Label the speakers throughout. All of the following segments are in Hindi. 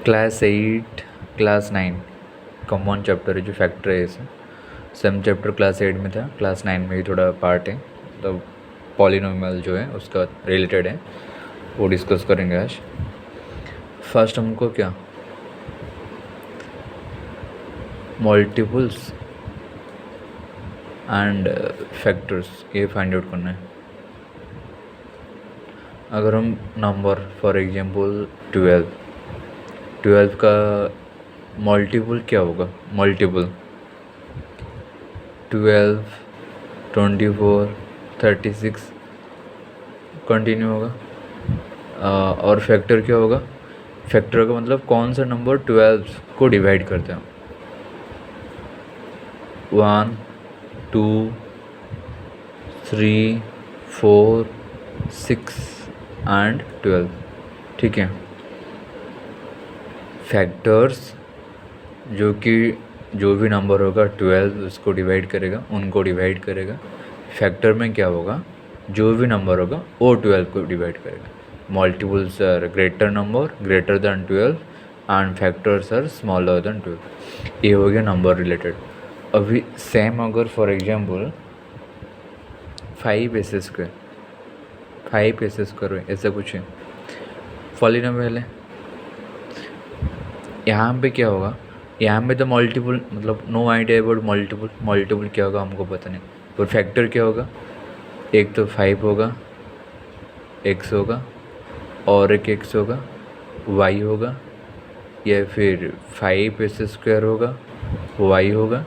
Speaker 1: क्लास 8 क्लास 9 कॉमन चैप्टर है जो फैक्टर है इसे सेम चैप्टर क्लास 8 में था, क्लास 9 में भी थोड़ा पार्ट है, मतलब पॉलिनोमियल जो है उसका रिलेटेड है, वो डिस्कस करेंगे आज। फर्स्ट हमको क्या मल्टीपल्स एंड फैक्टर्स ये फाइंड आउट करना है। अगर हम नंबर फॉर एग्जांपल 12 का मल्टीपल क्या होगा? मल्टीपल 12, 24, 36 कंटिन्यू होगा। और फैक्टर क्या होगा? फैक्टर का मतलब कौन सा नंबर 12 को डिवाइड करते हैं? 1, 2, 3, 4, 6 एंड 12। ठीक है। फैक्टर्स जो भी नंबर होगा 12 उसको डिवाइड करेगा, उनको डिवाइड करेगा। फैक्टर में क्या होगा? जो भी नंबर होगा वो 12 को डिवाइड करेगा। Multiples are greater number greater than 12 and factors are smaller than 12। ये हो गया नंबर रिलेटेड। अभी सेम अगर फॉर एग्जांपल 5 ऐसे स्क्वायर ऐसा कुछ है, पॉलिनोमियल है। यहाँ पे क्या होगा? यहाँ पे तो मल्टीपल मतलब नो आइडिया अबाउट मल्टीपल क्या होगा हमको पता नहीं। और फैक्टर क्या होगा? एक तो 5 होगा, x होगा, और एक x होगा, y होगा, या फिर 5 होगा, y होगा,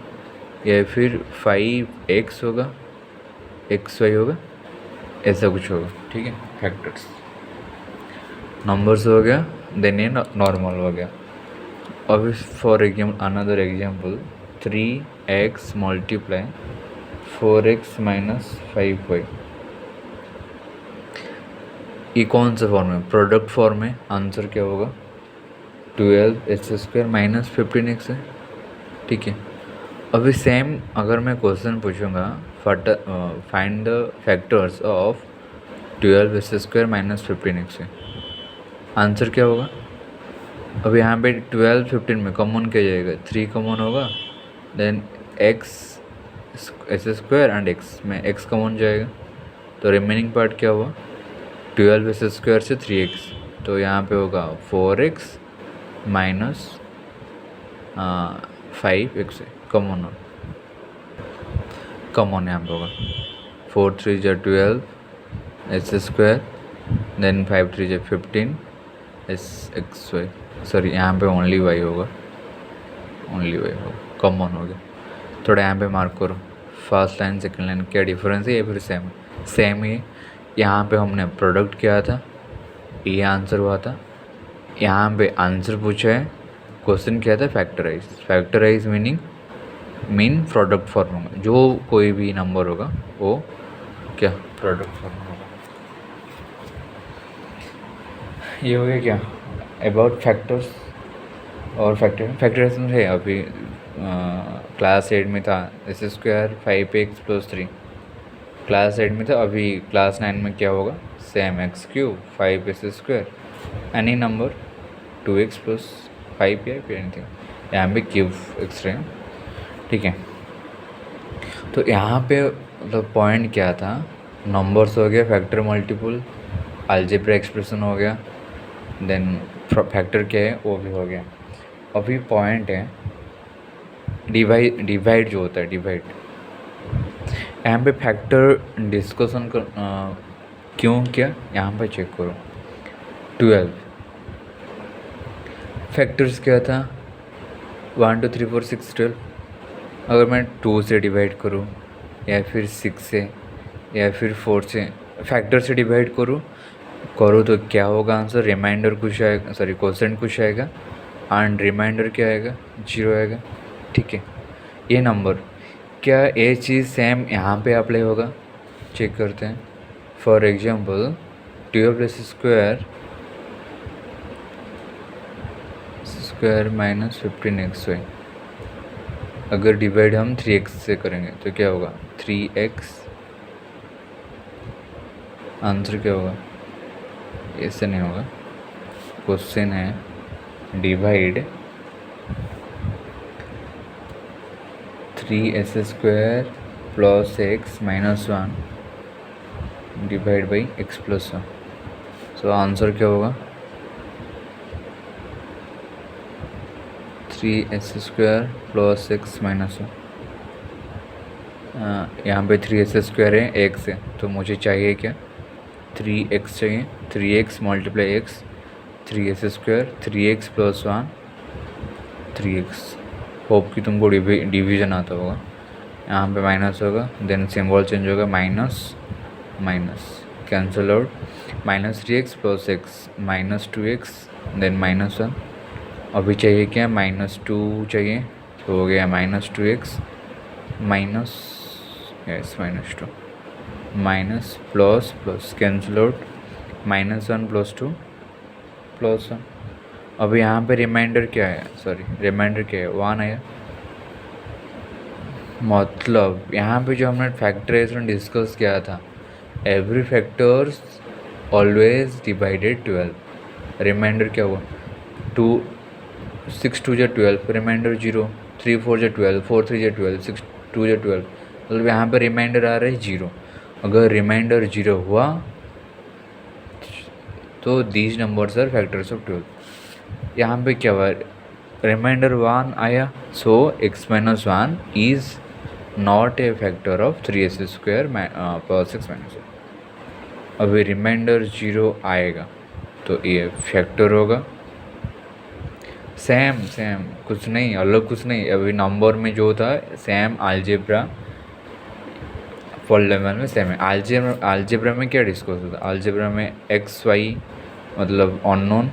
Speaker 1: या फिर 5x होगा, xy होगा, ऐसा कुछ होगा। ठीक है। फैक्टर्स नंबर्स हो गया, देन ये नॉर्मल हो गया। अब for example another example 3x multiply 4x minus 5y। ये कौन सा फॉर्म है? प्रोडक्ट फॉर्म है। आंसर क्या होगा? 12x² माइनस 15x है। ठीक है। अभी सेम अगर मैं क्वेश्चन पूछूंगा find the factors of 12x² minus 15x है, आंसर क्या होगा? अब यहाँ पे 12, 15 में कॉमन क्या जाएगा? 3 कॉमन होगा, देन x² एंड x में x कॉमन जाएगा, तो रिमेनिंग पार्ट क्या हुआ? 12x² से 3x, तो यहाँ पे होगा 4x माइनस 5x कॉमन यहाँ पे होगा। 4 3 जा 12 x², देन 5 3 जा 15 xy। सॉरी यहाँ पे ओनली y होगा, कॉमन हो गया। थोड़ा यहाँ पे मार्क करो, फर्स्ट लाइन सेकंड लाइन क्या डिफरेंस है? ये फिर सेम ही। यहाँ पे हमने प्रोडक्ट किया था, ये आंसर हुआ था। यहाँ पे आंसर पूछा है, क्वेश्चन क्या था? फैक्टराइज मीन प्रोडक्ट फॉर्म होगा, जो कोई भी नंबर होगा वो क्या प्रोडक्ट फॉर्म होगा। ये हो गया क्या अबाउट फैक्टर्स और फैक्टराइजेशन है। अभी क्लास 8 में था x² 5x + 3, क्लास 8 में था। अभी क्लास 9 में क्या होगा? Same x³ 5x² any number 2x + 5 या फिर एनीथिंग। यहाँ पे क्यूब एक्स्ट्रा है। ठीक है। तो यहाँ पे मतलब पॉइंट क्या था? नंबर्स हो गया, फैक्टर मल्टीपल, अलजेब्रा एक्सप्रेशन हो गया, देन फैक्टर क्या है वो भी हो गया। अभी पॉइंट है डिवाइड जो होता है, डिवाइड। यहाँ पे फैक्टर डिस्कशन कर क्यों किया? यहाँ पे चेक करो 12 फैक्टर्स क्या था? 1 2 3 4 6 12। अगर मैं 2 से डिवाइड करूँ या फिर 6 से या फिर 4 से फैक्टर से डिवाइड करूँ तो क्या होगा आंसर? रिमाइंडर कुछ आएगा, सॉरी कोसेंट कुछ आएगा, एंड रिमाइंडर क्या आएगा? 0 आएगा। ठीक है। ये नंबर क्या ये चीज़ सेम यहाँ पे अप्लाई होगा? चेक करते हैं। For example 12x² minus 15xy, अगर डिवाइड हम 3x से करेंगे तो क्या होगा? 3x। आंसर क्या होगा? ऐसे नहीं होगा, क्वेश्चन है divide 3s² plus x minus 1 divide by x plus 1। So answer क्या होगा? 3s² plus x minus 1। यहाँ पे 3s² है, x है, तो मुझे चाहिए क्या? 3x चाहिए। 3x multiply x, 3s² 3x plus 1 3x। Hope कि तुमको डिवीजन आता होगा। यहाँ पे माइनस होगा, देन सिंबल चेंज होगा, minus minus cancel out, -3x plus x minus 2x, then minus 1। अभी चाहिए क्या? -2 चाहिए, तो हो गया -2x minus -2 minus plus plus cancel out, -1 plus 2 plus 1। अभी यहाँ पे रिमाइंडर क्या है? रिमाइंडर क्या है? 1 आया। मतलब यहाँ पे जो हमने फैक्टराइजेशन डिस्कस किया था, every factors always divided 12। Reminder क्या हुआ? 2 6 2 × 12, रिमाइंडर 0, 3 4 × 12, 4 3 × 12, 6 2 × 12। मतलब यहाँ पे रिमाइंडर आ रहा है 0। अगर रिमाइंडर 0 हुआ तो these numbers are factors of 12। यहाँ पे क्या हुआ? रिमाइंडर 1 आया, so x minus 1 is not a factor of 3s² plus x minus 1। अभी रिमाइंडर 0 आएगा तो ये फैक्टर होगा। सेम कुछ नहीं, अलग कुछ नहीं। अभी नंबर में जो था सेम, अलजेब्रा फुल लेवल में सेम है। अलजेब्रा में क्या डिस्कस होता है? अलजेब्रा में एक्स वाई मतलब अननोन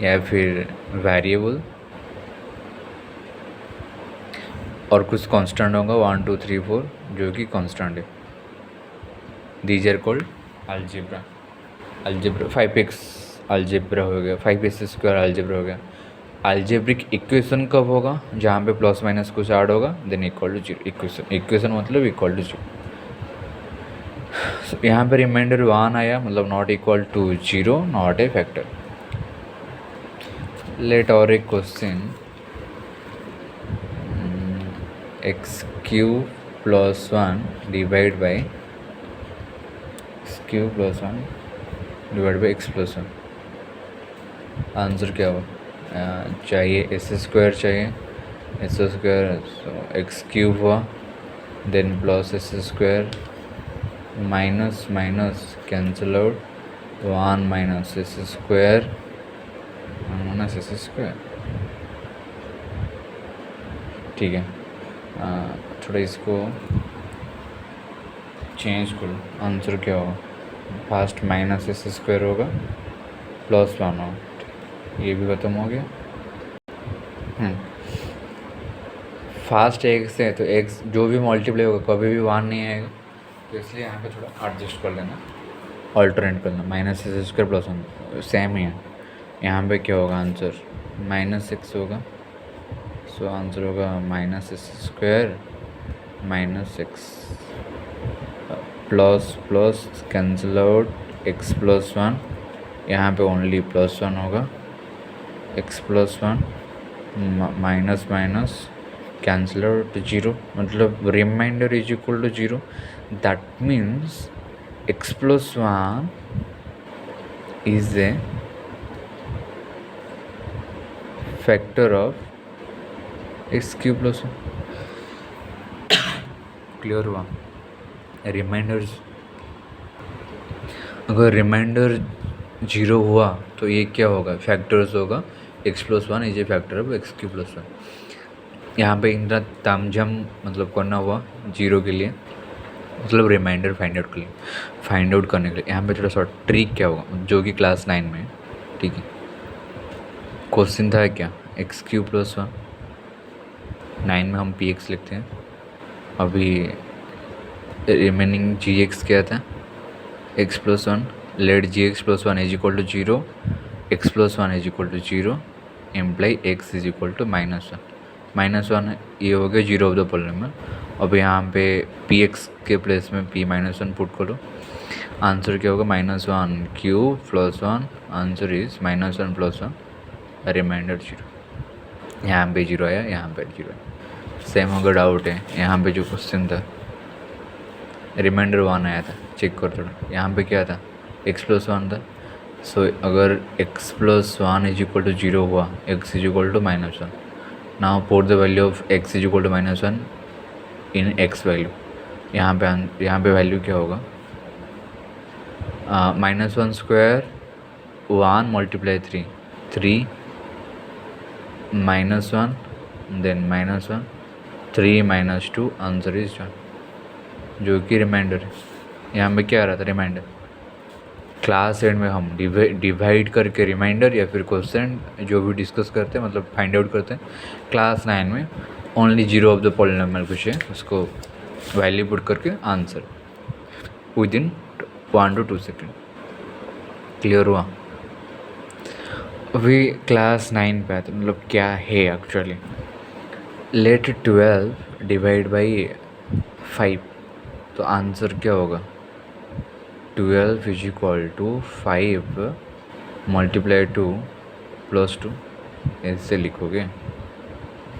Speaker 1: या फिर वेरिएबल और कुछ कांस्टेंट होगा 1 2 3 4 जो कि कांस्टेंट है। These are called algebra. 5x algebra हो गया, 5s² अलजेब्रा हो गया। अलजेब्रिक इक्वेशन कब होगा? जहाँ पे प्लस माइनस कुछ ऐड होगा, देन इक्वल टू 0। इक्वेशन मतलब इक्वल टू 0। यहाँ पे रिमाइंडर 1 आया, मतलब not equal to 0, not a factor. Let और एक question, x³ plus 1 divide by x³ plus 1 divide by x plus 1। Answer क्या हो? चाहिए s² चाहिए, s² x³ हुआ, then plus s² minus minus cancel out, 1 minus s² minus s²। ठीक है, थोड़ा इसको चेंज करो। आंसर क्या होगा? फर्स्ट माइनस s² होगा, प्लस 1 होगा। ये भी ख़त्म हो गया। फास्ट x है तो x जो भी मल्टीप्लाई होगा कभी भी 1 नहीं आएगा, तो इसलिए यहाँ पे थोड़ा एडजस्ट कर लेना, ऑल्टरनेट करना। -s² प्लस 1 सेम ही है। यहाँ पे क्या होगा? आंसर -x होगा, सो आंसर होगा -s² minus x plus plus cancel out, x plus 1, यहाँ पे ओनली प्लस 1 होगा, x plus 1 minus minus cancel out 0, मतलब reminder is equal to 0। That means x plus 1 is a factor of x³ plus 1। Clear हुआ? रिमाइंडर्स, अगर रिमाइंडर 0 हुआ तो ये क्या होगा? फैक्टर्स होगा। x plus 1 is a factor of x³ plus 1। यहाँ पे इतना तामझाम मतलब करना हुआ 0 के लिए, मतलब रिमाइंडर फाइंड आउट करने के लिए। यहाँ पे थोड़ा सा ट्रिक क्या होगा जो कि क्लास 9 में है। ठीक है, क्वेश्चन था क्या? x³ प्लस 1, 9 में हम px लिखते हैं। अभी रिमेनिंग gx क्या था? x plus 1, let gx plus 1 is equal to 0, x plus 1 is equal to 0, imply x is equal to -1 ये हो गया 0 ऑफ द पॉलिनोमियल। अब यहाँ पे px के प्लेस में p माइनस 1 पुट करो। आंसर क्या होगा? -1³ plus 1, answer is -1 plus 1 reminder 0, यहाँ पे 0 आया, यहाँ पे 0 आया। सेम अगर डाउट है, यहाँ पे जो क्वेश्चन था रिमाइंडर 1 आया था, चेक कर थोड़ा, यहाँ पे क्या था x+1 था। सो अगर x+1 इज इक्वल टू 0 हुआ, x is equal to -1, now put the value of x is equal to -1 in x value. यहाँ पे वैल्यू क्या होगा, -1 square 1 multiply 3 -1 then -1 3 -2 answer is 1, जो कि रिमाइंडर है। यहाँ पे क्या आ रहा था रिमाइंडर। क्लास एंड में हम डिवाइड करके रिमाइंडर या फिर क्वेश्चन जो भी डिस्कस करते हैं, मतलब फाइंड आउट करते हैं। क्लास 9 में ओनली 0 ऑफ द पॉलिनोमियल कुछ है, उसको वैल्यू पुट करके answer with in 1 to 2 second. Clear हुआ। अभी क्लास 9 पे आते, मतलब क्या है एक्चुअली। लेट 12 डिवाइड बाई 5, तो आंसर क्या होगा 12 is equal to 5 multiply 2 plus 2, ऐसे लिखोगे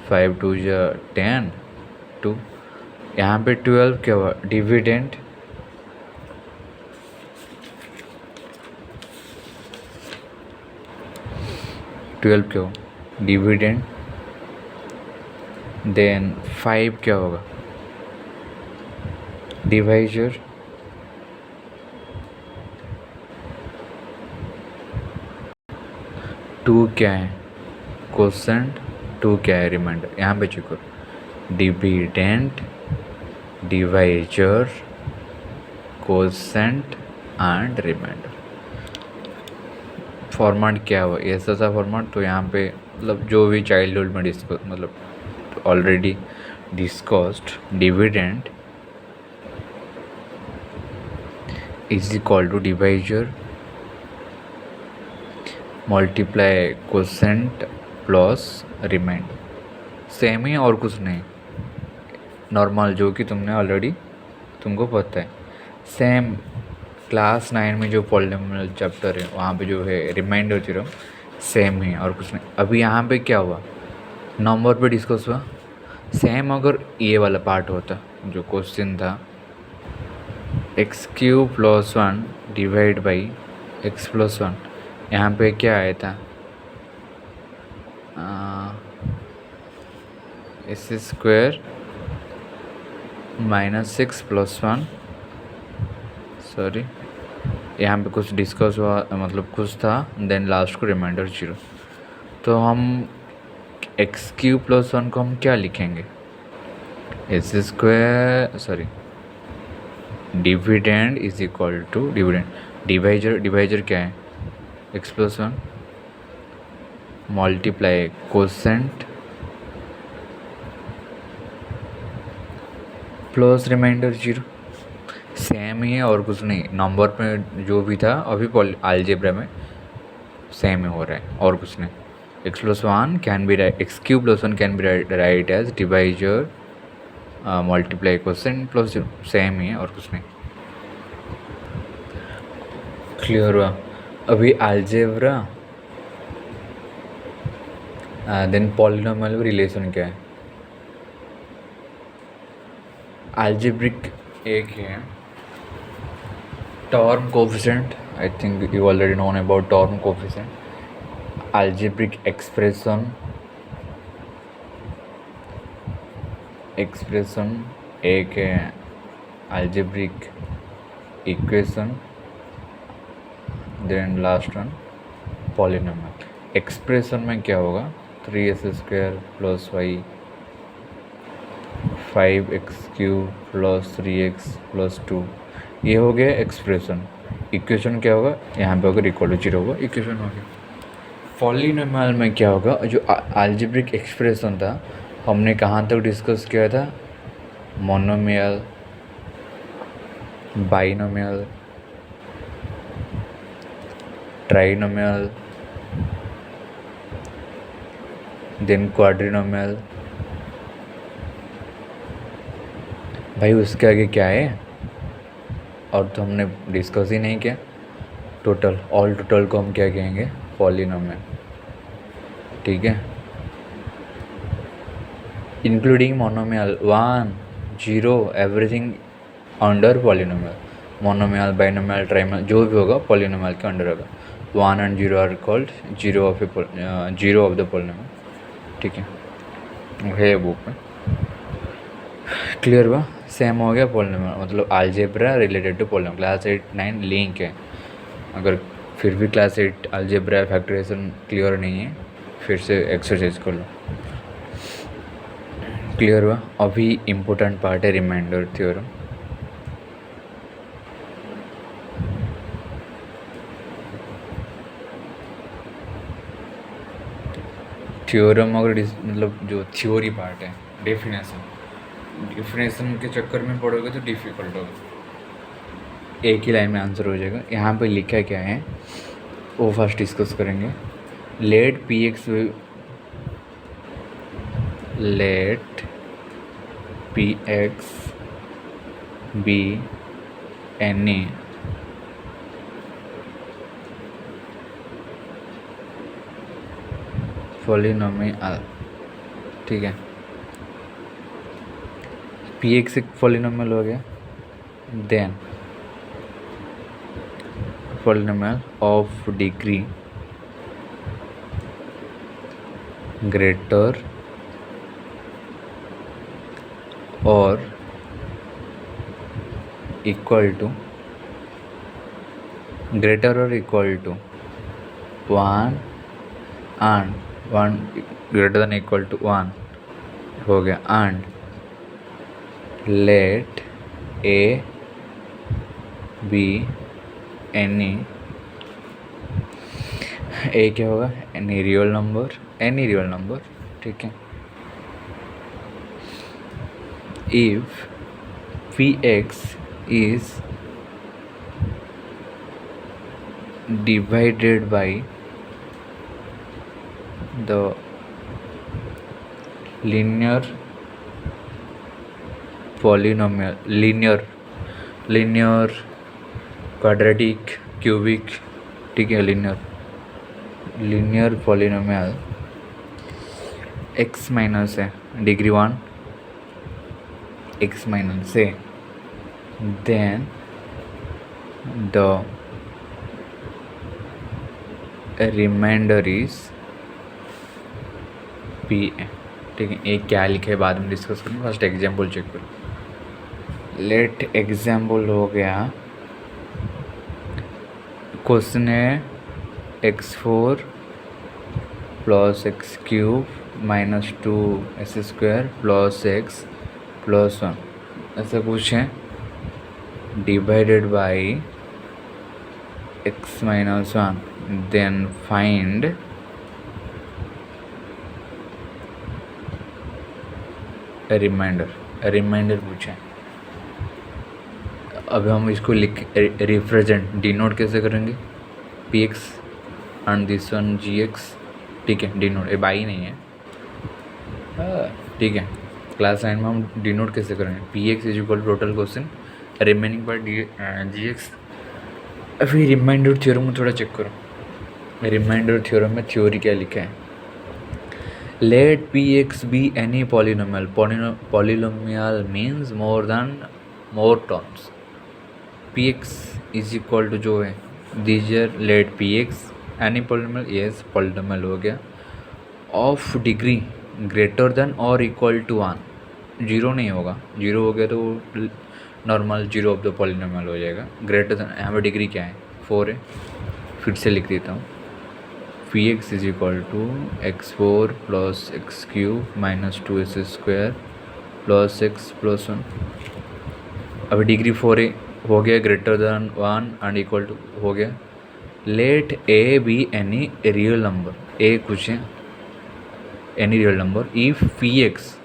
Speaker 1: 5 2 या 10 2। यहाँ पे 12 क्या हुआ डिविडेंड, क्या हो डिविडेंड, देन 5 क्या होगा डिवाइजर, 2 क्या है कोसेंट, 2 क्या है रिमाइंडर। यहाँ पे चेक करो dividend, divisor, quotient and reminder. Format क्या हुआ ऐसा सा फॉर्मेट। तो यहाँ पे मतलब जो भी चाइल्डहुड में डिस्कस, मतलब already discussed, dividend is equal to divisor multiply quotient plus remainder, same ही और कुछ नहीं, नॉर्मल जो कि तुमने ऑलरेडी तुमको पता है। सेम क्लास 9 में जो पॉलिनोमियल चैप्टर है वहाँ पे जो है रिमाइंडर थ्योरम सेम है और कुछ नहीं। अभी यहाँ पे क्या हुआ नंबर पे डिस्कस हुआ। सेम अगर ये वाला पार्ट होता जो क्वेश्चन था x³ + 1 डिवाइड बाई x+1, यहाँ पे क्या आया था s² -6 + 1, सॉरी यहाँ पे कुछ डिस्कस हुआ, मतलब कुछ था, देन लास्ट को रिमाइंडर 0। तो हम x³ + 1 को हम क्या लिखेंगे s², sorry dividend is equal to dividend, divisor क्या है x+1 multiply quotient plus remainder 0, same ही है और कुछ नहीं। नंबर में जो भी था अभी अलजेब्रा में सेम ही हो रहा है और कुछ नहीं। x+1 can be x³ + 1 can be write as divisor multiply quotient plus 0, same ही है और कुछ नहीं। क्लियर हुआ। अभी अलजेब्रा देन पॉलिनोमियल रिलेशन क्या है। अलजेब्रिक एक है term coefficient, I think you already known about term coefficient. Algebraic expression एक है, algebraic equation, then last one polynomial. Expression में क्या होगा 3s² + y 5x³ + 3x + 2, ये हो गया एक्सप्रेशन। इक्वेशन क्या होगा यहाँ पे अगर इक्वल टू 0 होगा इक्वेशन हो गया। पॉलिनोमियल में क्या होगा, जो अलजेब्रिक एक्सप्रेशन था हमने कहाँ तक डिस्कस किया था, मोनोमियल, बाइनोमियल, ट्राइनोमियल, देन क्वाड्रिनोमियल। भाई उसके आगे क्या है और तो हमने डिस्कस ही नहीं किया। टोटल, ऑल टोटल को हम क्या कहेंगे पॉलिनोमियल। ठीक है, including monomial 1 0 everything under polynomial, monomial binomial trinomial जो भी होगा पॉलिनोमियल के अंडर होगा. 1 and 0 are called zero of the polynomial. ठीक है बुक में क्लियर हुआ. सेम हो गया पॉलिनोमियल, मतलब algebra related to polynomial. Class 8 9 link है. अगर फिर भी क्लास 8 अलजेब्रा फैक्टराइजेशन क्लियर नहीं है, फिर से एक्सरसाइज कर लो. क्लियर हुआ. अभी इम्पोर्टेंट पार्ट है रिमाइंडर थ्योरम. थ्योरम अगर मतलब जो थ्योरी पार्ट है, डेफिनेशन के चक्कर में पढ़ोगे तो डिफ़िकल्ट होगा. एक ही लाइन में आंसर हो जाएगा. यहाँ पे लिखा क्या है वो फर्स्ट डिस्कस करेंगे. Let P X be any polynomial. ठीक है, पी एक्स एक पॉलिनोमियल हो गया. Then polynomial of degree greater और equal to 1 and 1 greater than equal to 1 हो गया. and let a be any a क्या होगा, any real number. ठीक है, if px is divided by the linear polynomial, linear quadratic cubic. ठीक है, linear polynomial x माइनस है डिग्री 1 x माइनस है, then the remainder is p है. ठीक है, एक क्या लिखे बाद में डिस्कस करेंगे. फर्स्ट एग्जाम्पल चेक करो. लेट एग्जाम्पल हो गया. क्वेश्चन है x4 plus X cube minus 2x² plus x plus 1 ऐसा कुछ है, divided by x minus 1. Then find reminder पूछा है. अब हम इसको रिप्रेजेंट डिनोट कैसे करेंगे. P X and this one G X. ठीक है, डिनोट ये बाई नहीं है. ठीक है, क्लास 9 में हम डिनोट कैसे करेंगे. P X is equal total question remaining by G X. अभी रिमाइंडर थ्योरम में थोड़ा चेक करो. रिमाइंडर थ्योरम में थ्योरी क्या लिखा है. Let px be any polynomial. Polynomial means more terms. px is equal to जो है दीजिए. let px any polynomial, yes polynomial हो गया. of degree greater than or equal to 1. Zero नहीं होगा, जीरो हो गया तो normal zero of the polynomial हो जाएगा. ग्रेटर देन, यहाँ पर डिग्री क्या है 4 है. फिर से लिख देता हूँ. P X is equal to x4 plus X cube minus 2x² plus x plus 1. अभी डिग्री 4 हो गया, greater than 1 and equal to हो गया. Let A B any real number. A कुछ है, any real number if P X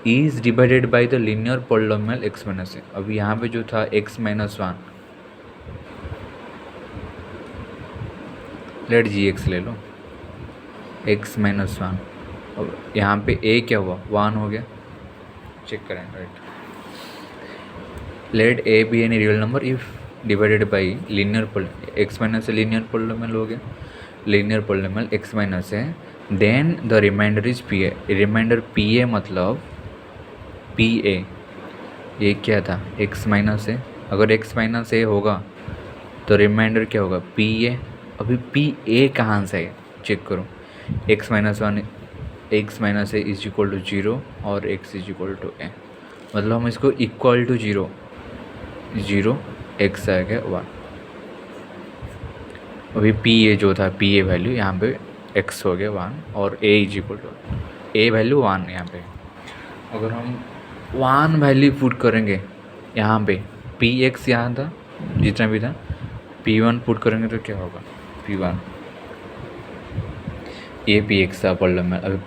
Speaker 1: is divided by the linear polynomial x minus A. अभी यहाँ पे जो था x minus 1, let G X ले लो, x माइनस 1. अब यहाँ पे a क्या हुआ 1 हो गया. चेक करें right. Let a be any real number if divided by linear x minus से लीनियर पॉलिनोमियल हो गया. लीनियर पॉलिनोमियल x माइनस है then the reminder is P A. Reminder P A मतलब पी ए ये क्या था, एक्स माइनस ए. अगर एक्स माइनस ए होगा तो रिमाइंडर क्या होगा, पी ए. अभी पी ए कहाँ से है चेक करो. X minus one, X minus A is equal to zero और X is equal to A. मतलब हम इसको equal to zero, zero X आ गया वन. अभी पी ए जो था, पी ए वैल्यू यहाँ पे एक्स हो गया वन और A is equal to A value one. यहाँ पे अगर हम वन वैल्यू पुट करेंगे यहाँ पे, पी एक्स यहाँ था जितना भी था, पी वन पुट करेंगे तो क्या होगा, पी वन ये पी एक्स था प्रॉब्लम में. अभी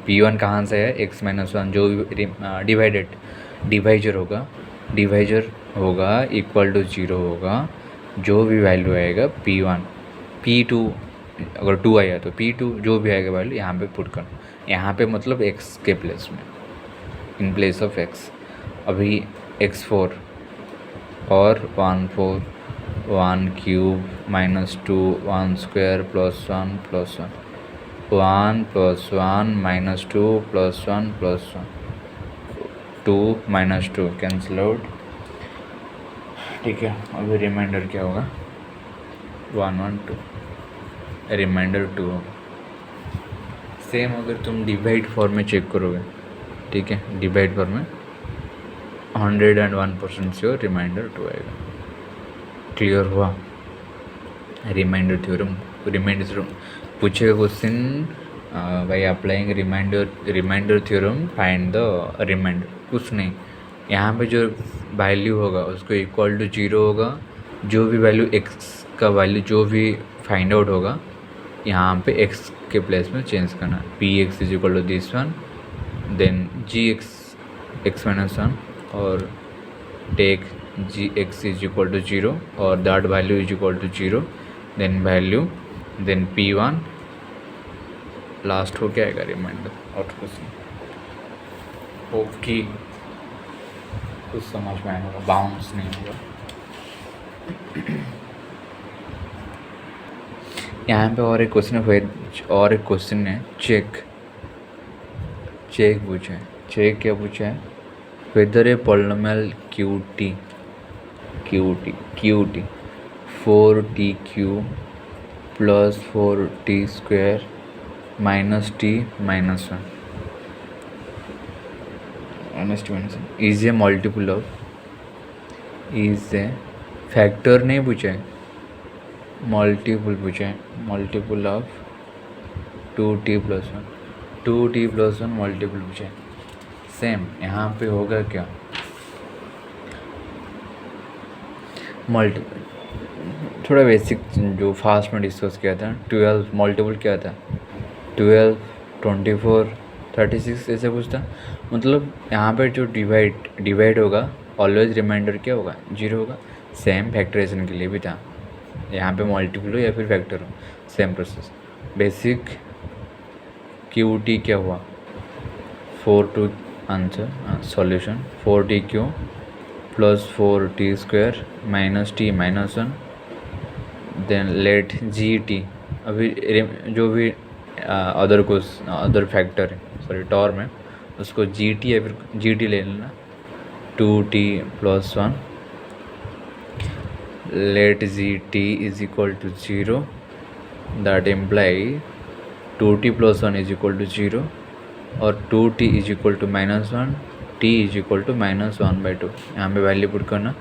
Speaker 1: पी वन कहाँ से है, एक्स माइनस वन जो डिवाइडेड डिवाइजर होगा इक्वल टू जीरो होगा. जो भी वैल्यू आएगा पी वन, पी टू अगर टू आया तो पी टू जो भी आएगा वैल्यू यहाँ पे पुट करना. यहाँ पे मतलब एक्स के प्लेस में, इन प्लेस ऑफ एक्स. अभी एक्स फोर और one four, one cube minus two, one square plus one, one plus one minus two plus one, two minus two cancel out. ठीक है. अभी रिमाइंडर क्या होगा, one one two, reminder two होगा. सेम अगर तुम डिवाइड फॉर्म में चेक करोगे, ठीक है, डिवाइड फॉर्म में 101% श्योर रिमाइंडर टू आएगा. क्लियर हुआ. रिमाइंडर थ्योरम पूछेगा question, by applying reminder theorem find the reminder. कुछ नहीं, यहाँ पे जो वैल्यू होगा उसको इक्वल टू जीरो होगा. जो भी वैल्यू एक्स का वैल्यू जो भी फाइंड आउट होगा यहाँ पे एक्स के प्लेस में चेंज करना. P X is equal to this one, then G X minus one और take G X is equal to zero और that value is equal to zero, then value, then P one last हो क्या आएगा रिमाइंडर. और कुछ नहीं. होप कि कुछ समझ में आएगा, बाउंस नहीं होगा. यहाँ पे और एक क्वेश्चन है चेक पूछा है. चेक क्या पूछा है, whether a polynomial Q T 4t³ plus 4t² minus T minus one is a multiple of, is a factor नहीं पूछा है, मल्टीपल पूछा है. Multiple of 2t + 1, 2t + 1 multiple पूछा है. सेम यहाँ पे होगा क्या, मल्टीपल. थोड़ा बेसिक जो फास्ट में डिस्कस किया था, 12 मल्टीपल क्या था, 12, 24, 36 ऐसे कुछ था. मतलब यहाँ पे जो डिवाइड होगा ऑलवेज रिमाइंडर क्या होगा, जीरो होगा. सेम फैक्टराइजेशन के लिए भी था, यहाँ पे मल्टीपल हो या फिर फैक्टर हो, same process. Basic Q T क्या हुआ, 4 answer solution 4t³ plus 4t² minus T minus one, then let G T. अभी जो भी अदर फैक्टर है, सॉरी टर्म है, उसको जी टी या फिर जी टी ले लेना. 2t + 1 let gt is equal to 0, that imply 2t + 1 is equal to 0 और 2t is equal to -1, t is equal to -1/2. यहाँ पे वैल्यू पुट करना,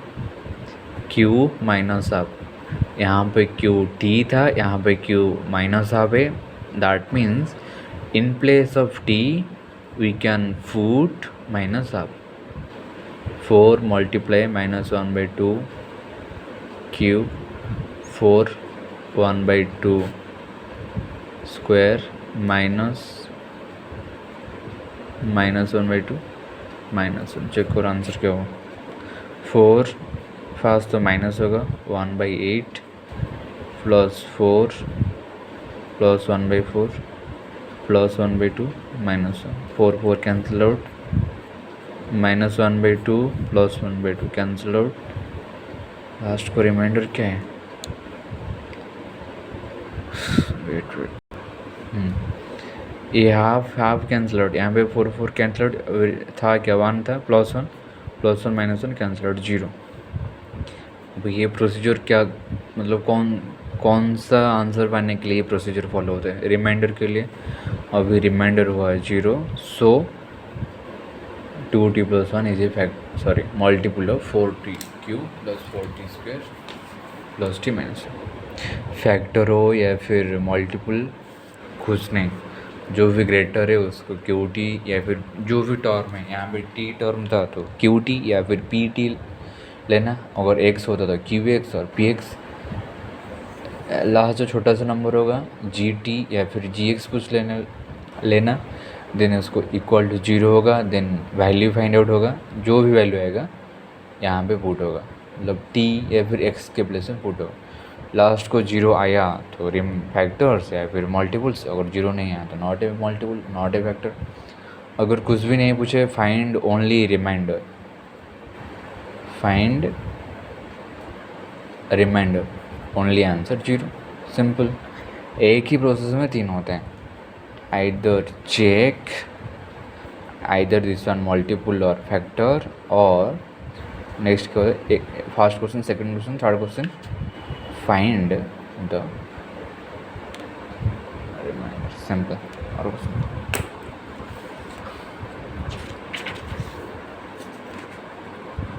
Speaker 1: q माइनस हाफ. यहाँ पे q t था, यहाँ पे q माइनस हाफ है. That means in place of t we can put minus half. 4 multiply -1/2 cube, 4 1/2 square minus -1/2 -1. Check करो आंसर क्या होगा. 4 फास्ट तो माइनस होगा, 1/8 plus 4 plus 1/4 plus 1/2 -1. 4 cancel out, -1/2 plus 1/2 cancel out. Last को रिमाइंडर क्या है, वेट ये हाफ हाफ कैंसिल आउट, यहाँ पे 4 कैंसिल आउट था, क्या 1 था, +1 -1 कैंसिल आउट 0। अब ये प्रोसीजर क्या, मतलब कौन सा आंसर पाने के लिए ये प्रोसीजर फॉलो होता है, रिमाइंडर के लिए। अभी रिमाइंडर हुआ है 0, सो 2t + 1 is a multiple of 4t³ + 4t² + t - factor हो या फिर मल्टीपल, कुछ नहीं, जो भी ग्रेटर है उसको QT या फिर जो भी टर्म है, यहाँ पे t टर्म था तो QT या फिर PT लेना, अगर x होता तो QX और PX, लास्ट जो छोटा सा नंबर होगा GT या फिर GX कुछ लेना, देन उसको इक्वल टू 0 होगा, देन वैल्यू फाइंड आउट होगा, जो भी वैल्यू आएगा यहाँ पे पुट होगा, मतलब t या फिर x के प्लेस में पुट होगा। लास्ट को 0 आया तो रिम फैक्टर्स या फिर मल्टीपल्स, अगर 0 नहीं आया तो not a multiple, not a factor. अगर कुछ भी नहीं पूछे, find only reminder, find reminder, only answer 0, simple. एक ही प्रोसेस में 3 होते हैं, either check, either this one multiple और फैक्टर, और नेक्स्ट क्या होता है, first question, second question, third question, find the reminder, simple. और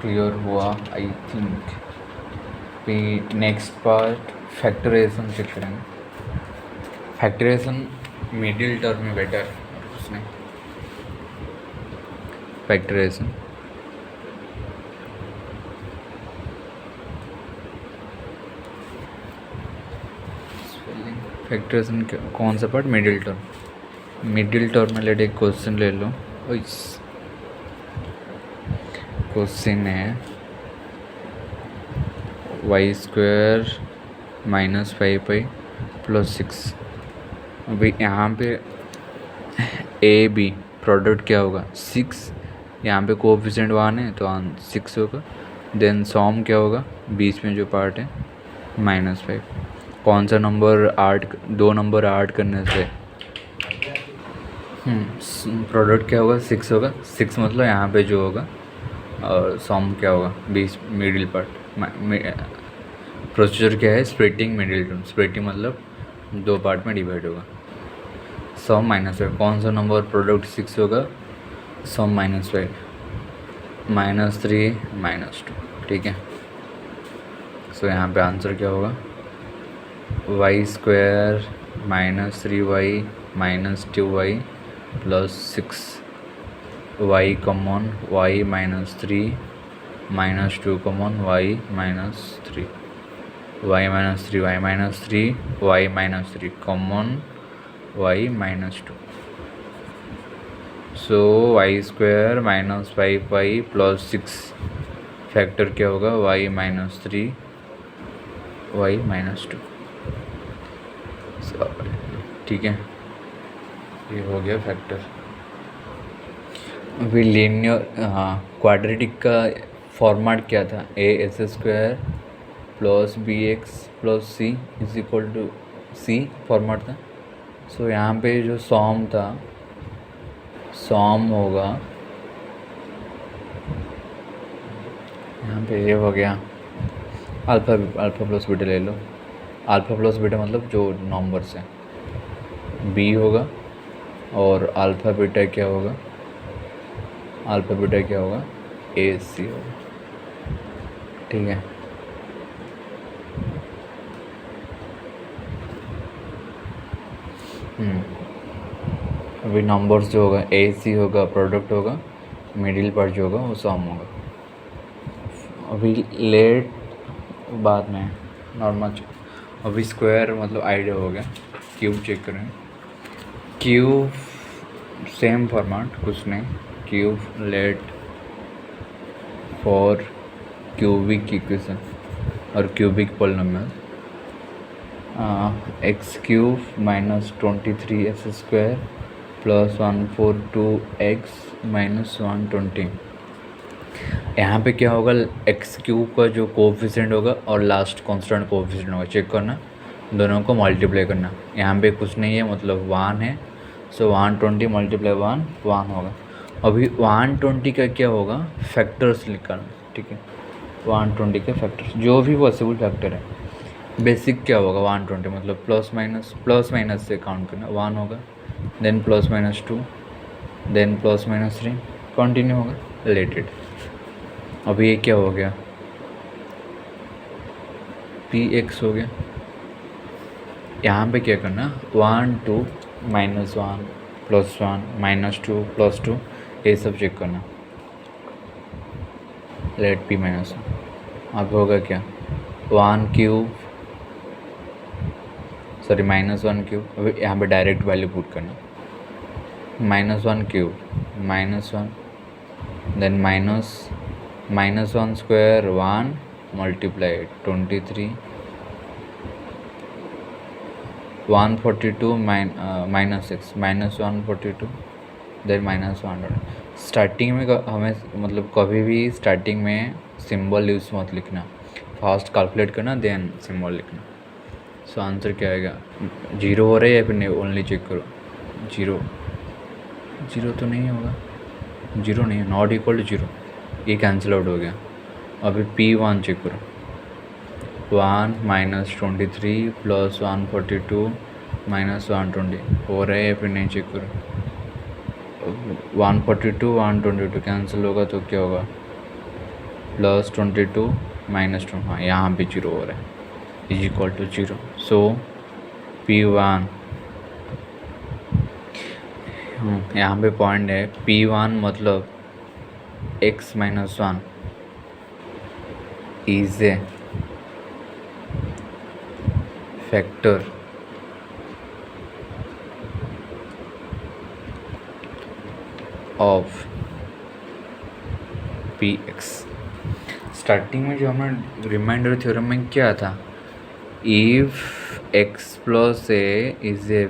Speaker 1: क्लियर हुआ आई थिंक। फिर नेक्स्ट पार्ट फैक्टराइजेशन चेक करेंगे। फैक्टराइजेशन मिडिल टर्म में बेटर है, कुछ नहीं। फैक्टराइजेशन फैक्टराइजेशन कौन सा part, middle term. Middle term में लेट एक क्वेश्चन ले लो, क्वेश्चन है y² - 5y + 6। अभी यहाँ पे ए बी प्रोडक्ट क्या होगा, 6, यहाँ पे कोएफिशिएंट 1 है तो 6 होगा, देन सॉम क्या होगा, बीच में जो पार्ट है -5। कौन सा नंबर दो नंबर ऐड करने से प्रोडक्ट क्या होगा, 6 होगा। 6 मतलब यहाँ पे जो होगा, और सॉम क्या होगा, बीच मिडिल पार्ट। प्रोसीजर क्या है, स्प्लिटिंग मिडिल टर्म, स्प्लिटिंग मतलब 2 पार्ट में डिवाइड होगा। सॉम -5, कौन सा नंबर प्रोडक्ट 6 होगा, सॉम -5, -3 -2, ठीक है। सो यहाँ पे आंसर क्या होगा, y² - 3y - 2y + 6, y common, y - 3 - 2 common, y - 3, y - 3, y - 3, y - 3 common, y - 2। सो y² - 5y + 6 फैक्टर क्या होगा, y - 3, y - 2, ठीक है। ये हो गया फैक्टर। अभी लीनियर, हाँ, क्वाड्रेटिक का फॉर्मेट क्या था, a² + bx + c = c format था। सो यहाँ पे जो सॉम था, सॉम होगा, यहाँ पे ये हो गया अल्फ़ा + बीटा ले लो। अल्फ़ा + बीटा मतलब जो नंबर्स हैं, b होगा, और अल्फ़ा बीटा क्या होगा, AC होगा, ठीक है। अभी नंबर्स जो होगा, AC होगा, प्रोडक्ट होगा, मिडिल पार्ट जो होगा वो सॉम होगा। अभी लेट बाद में नॉर्मल। अभी स्क्वायर मतलब आइडिया हो गया। क्यूब चेक करें, क्यूब सेम फॉर्मेट, कुछ नहीं, cube let for cubic equation और cubic polynomial, x³ - 23x² + 142x - 120। यहाँ पे क्या होगा, x³ का जो कोएफिशिएंट होगा और लास्ट कांस्टेंट कोएफिशिएंट होगा, चेक करना, दोनों को मल्टीप्लाई करना। यहाँ पे कुछ नहीं है, मतलब 1 है, सो 120 मल्टीप्लाई 1 होगा। अभी 120 का क्या होगा, फैक्टर्स निकालना, ठीक है। 120 के फैक्टर्स, जो भी पॉसिबल फैक्टर है। बेसिक क्या होगा 120 मतलब प्लस माइनस से काउंट करना, 1 होगा, then plus minus 2, then plus minus 3, continue होगा रिलेटेड। अभी ये क्या हो गया, px हो गया। यहाँ पे क्या करना, 1 2 -1 +1 -2 +2 ये सब चेक करना, लेट p -1। अब होगा क्या, 1 क्यूब सॉरी -1 क्यूब। अभी यहाँ पे डायरेक्ट वैल्यू पुट करना, -1 cube -1, then -1 square 1 multiply 23 142 -6 -142 then -100। Starting में हमें मतलब कभी भी स्टार्टिंग में सिंबल यूज मत लिखना, फास्ट कैलकुलेट करना देन सिंबल लिखना। सो आंसर क्या आएगा, 0 हो रहा है या फिर नहीं, ओनली चेक करो। 0 तो नहीं होगा, 0 नहीं है, नॉट इक्वल टू 0, ये कैंसिल आउट हो गया। अभी p1 चेक करो, 1 -23 + 142 -120 हो रहा है या फिर नहीं चेक करो। 142 122 कैंसिल होगा तो क्या होगा, +22 -2, हाँ यहाँ पे 0 हो रहा है, is equal to 0। So p1 यहाँ पे पॉइंट है, p1 मतलब x - 1 is a factor of px। स्टार्टिंग में जो हमारा रिमाइंडर थ्योरम में क्या था, if x + a is a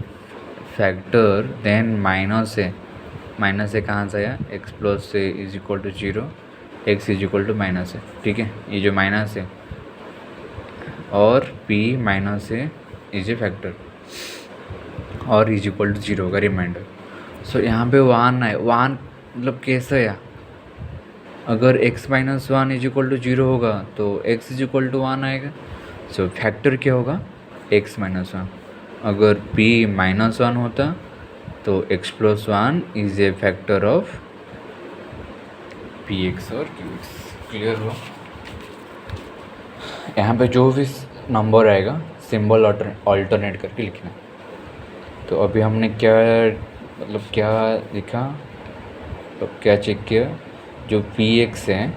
Speaker 1: factor then -a कहाँ से आया, x + a is equal to 0, x is equal to -a, ठीक है। ये जो माइनस है और p -a is a factor और इज इक्वल टू 0 का रिमाइंडर। सो यहाँ पे 1 है, 1 मतलब कैसे आया, अगर x - 1 इज इक्वल टू 0 होगा तो x इज इक्वल टू 1 आएगा। सो फैक्टर क्या होगा, x - 1। अगर p -1 होता तो x + 1 is a factor of px और qx। क्लियर हुआ। यहाँ पे जो भी नंबर आएगा सिंबल ऑल्टरनेट करके लिखना। तो अभी हमने क्या मतलब क्या लिखा, तो क्या चेक किया, जो px है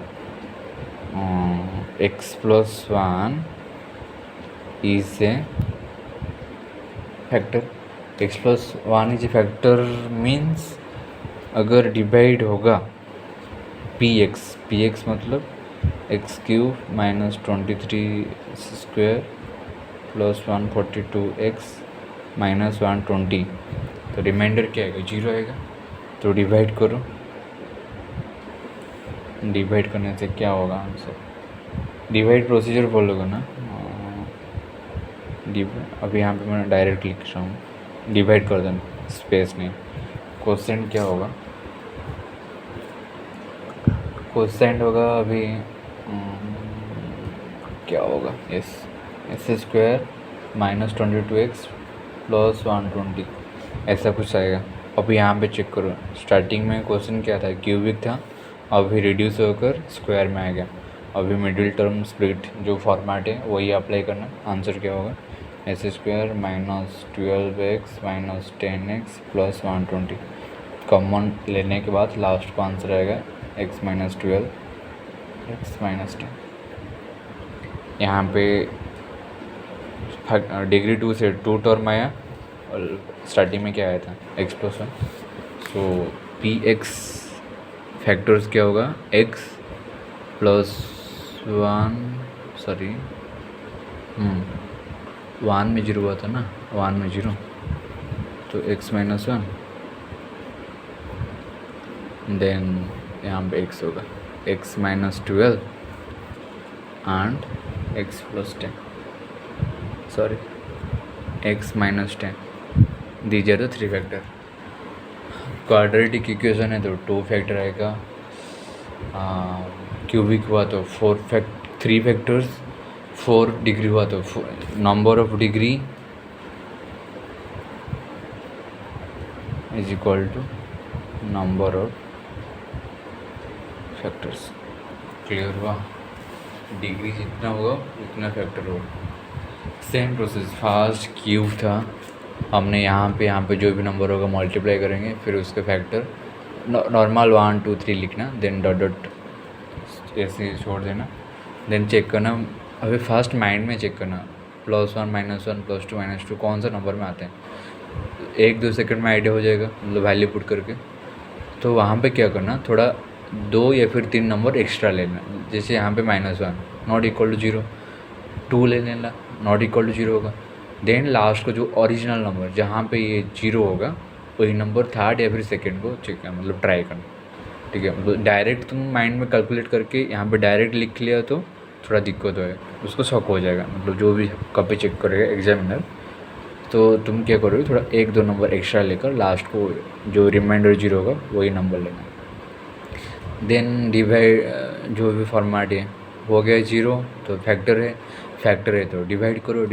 Speaker 1: x + 1 is a factor, x + 1 is a factor means अगर डिवाइड होगा px मतलब x³ -23² + 142x -120, तो रिमाइंडर क्या आएगा, 0 आएगा। तो डिवाइड करो, डिवाइड करने से क्या होगा आंसर, डिवाइड प्रोसीजर फॉलो करना। अभी यहाँ पे मैं डायरेक्ट लिख रहा हूँ, डिवाइड कर देना, स्पेस नहीं। कोसेंट क्या होगा, कोसेंट होगा अभी क्या होगा, s² -22x + 120 ऐसा कुछ आएगा। अभी यहाँ पे चेक करो, स्टार्टिंग में क्वेश्चन क्या था, क्यूबिक था, अभी रिड्यूस होकर स्क्वायर में आ गया। अभी मिडिल टर्म स्प्लिट जो फॉर्मेट है वही अप्लाई करना। आंसर क्या होगा, s² -12x -10x + 120 कॉमन लेने के बाद लास्ट का आंसर आएगा x - 12 x - 10। यहाँ पे डिग्री 2 से 2 टर्म आया और स्टार्टिंग में क्या आया था, x + 1। सो px फैक्टर्स क्या होगा, x + 1 सॉरी 1 में 0 हुआ था ना, 1 में 0, तो x - 1 देन यहाँ पे x होगा x - 12 and x + 10 sorry x - 10, these are the 3 factor. Quadratic equation है तो 2 फैक्टर आएगा, क्यूबिक हुआ तो 3 फैक्टर्स, 4 डिग्री हुआ तो number of degree is equal to number of factors. Clear हुआ? डिग्री जितना होगा उतना फैक्टर होगा। सेम प्रोसेस, फास्ट क्यूब था, हमने यहाँ पे जो भी नंबर होगा मल्टीप्लाई करेंगे, फिर उसके फैक्टर नॉर्मल 1 2 3 लिखना, देन डॉट डॉट ऐसे छोड़ देना, देन चेक करना। अभी फास्ट माइंड में चेक करना, +1 -1 +2 -2 कौन सा नंबर में आते हैं, 1-2 सेकंड में आइडिया हो जाएगा, मतलब वैल्यू पुट करके। तो वहाँ पे क्या करना, थोड़ा 2 या फिर 3 नंबर एक्स्ट्रा लेना। जैसे यहाँ पे -1 नॉट इक्वल टू 0, 2 ले लेना, नॉट इक्वल टू 0 होगा। देन लास्ट को जो ओरिजिनल नंबर जहाँ पे ये 0 होगा वही नंबर थर्ड या फिर सेकेंड को चेक करना, मतलब ट्राई करना। ठीक है, मतलब डायरेक्ट तुम माइंड में कैलकुलेट करके यहाँ पे डायरेक्ट लिख लिया तो थोड़ा दिक्कत है, उसको शॉक हो जाएगा, मतलब जो भी कभी चेक करेगा एग्जामिनर। तो तुम क्या करोगे, थोड़ा 1-2 नंबर एक्स्ट्रा लेकर लास्ट को जो रिमाइंडर 0 होगा वही नंबर लेना। देन डिवाइड, जो भी फॉर्मेट है हो गया 0 तो फैक्टर है तो डिवाइड करो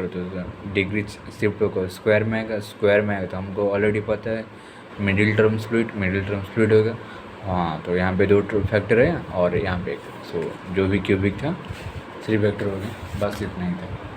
Speaker 1: तो डिग्री शिफ्ट होकर स्क्वायर में आएगा तो हमको ऑलरेडी पता है मिडिल टर्म स्प्लिट होगा। हाँ, तो यहाँ पे 2 फैक्टर है और यहाँ पे 1, सो जो भी क्यूबिक था 3 फैक्टर हो गया, बस इतना ही था।